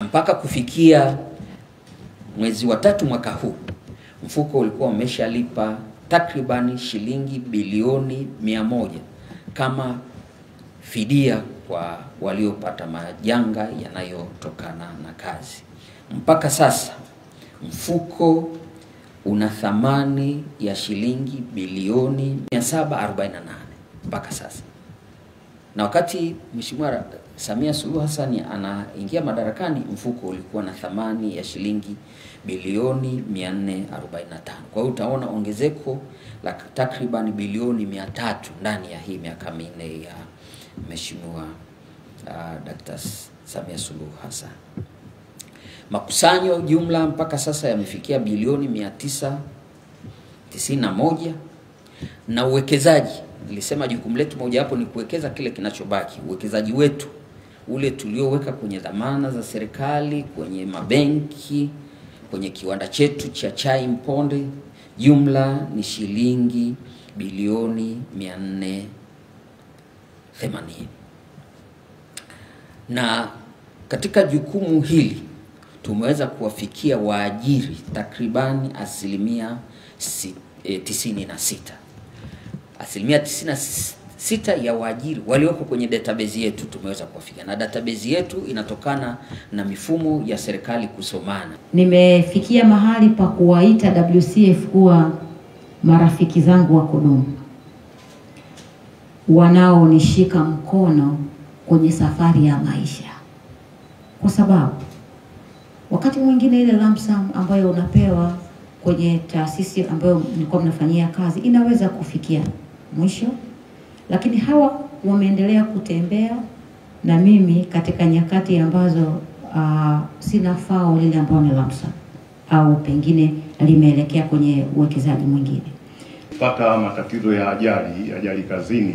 mpaka kufikia mwezi wa 3 mwaka huu mfuko ulikuwa umeshalipa takribani shilingi bilioni 100 kama fidia kwa waliopata majanga yanayotokana na kazi. Mpaka sasa mfuko una thamani ya shilingi bilioni 748 mpaka sasa. Na wakati Mheshimiwa Samia Suluhu Hassan anaingia madarakani, mfuko ulikuwa na thamani ya shilingi bilioni 445. Kwa hiyo utaona ongezeko la takriban bilioni 300 ndani ya hii miaka 4 ya Mheshimiwa Dr. Samia Suluhu Hassan. Makusanyo jumla mpaka sasa yamefikia bilioni 991, na uwekezaji, nilisema jukumu letu moja hapo ni kuwekeza kile kinachobaki. Uwekezaji wetu ule tulioweka kwenye dhamana za serikali, kwenye mabenki, kwenye kiwanda chetu cha chai Mponde, jumla ni shilingi bilioni 480. Na katika jukumu hili tumeweza kuwafikia waajiri takribani 96%. 96% ya waajiri walioko kwenye database yetu tumeweza kuwafikia, na database yetu inatokana na mifumo ya serikali kusomana. Nimefikia mahali pa kuwaita WCF kuwa marafiki zangu wa kudumu, wanaonishika mkono kwenye safari ya maisha, kwa sababu wakati mwingine ile lump sum ambayo unapewa kwenye taasisi ambayo mlikuwa mnafanyia kazi inaweza kufikia mwisho, lakini hawa wameendelea kutembea na mimi katika nyakati ambazo sina fao lile ambalo ni lump sum au pengine limeelekea kwenye uwekezaji mwingine. Pata matatizo ya ajali kazini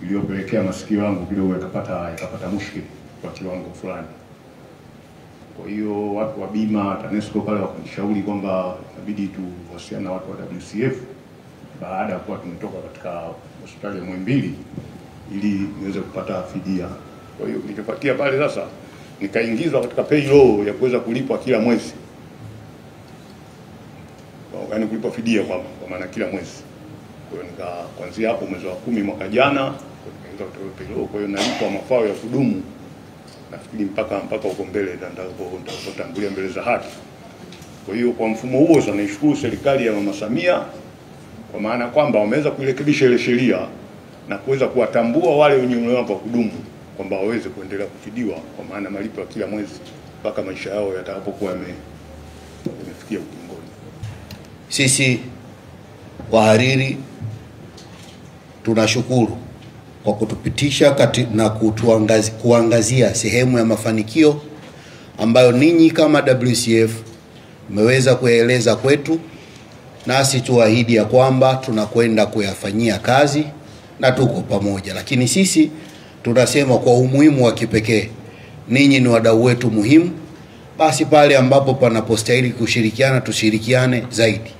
iliyopelekea masikio yangu kidogo yakapata mushkili kwa kiwango fulani. Kwa hiyo watu wa bima TANESCO pale wakanishauri kwamba inabidi tuwasiliane na watu wa WCF baada ya kuwa tumetoka katika hospitali ya Muhimbili ili niweze kupata fidia. Kwa hiyo nilipopatia pale sasa nikaingizwa katika payroll ya kuweza kulipwa kila mwezi. Yaani kulipwa fidia kwa maana kila mwezi. Kwa hiyo kuanzia hapo mwezi wa 10 mwaka jana nikaingizwa katika payroll, kwa hiyo nalipwa mafao ya kudumu nafikiri mpaka huko mbele nitatangulia mbele za haki. Kwa hiyo kwa mfumo huo sana naishukuru serikali ya Mama Samia kwa maana kwamba wameweza kuirekebisha ile sheria na kuweza kuwatambua wale wenye ulemavu wa kudumu kwamba waweze kuendelea kufidiwa kwa maana malipo ya kila mwezi mpaka maisha yao yatakapokuwa yamefikia ukingoni. Sisi wahariri tunashukuru kwa kutupitisha na kuangazia sehemu ya mafanikio ambayo ninyi kama WCF mmeweza kueleza kwetu, nasi tuahidi ya kwamba tunakwenda kuyafanyia kazi na tuko pamoja. Lakini sisi tunasema kwa umuhimu wa kipekee, ninyi ni wadau wetu muhimu, basi pale ambapo panapostahili kushirikiana tushirikiane zaidi.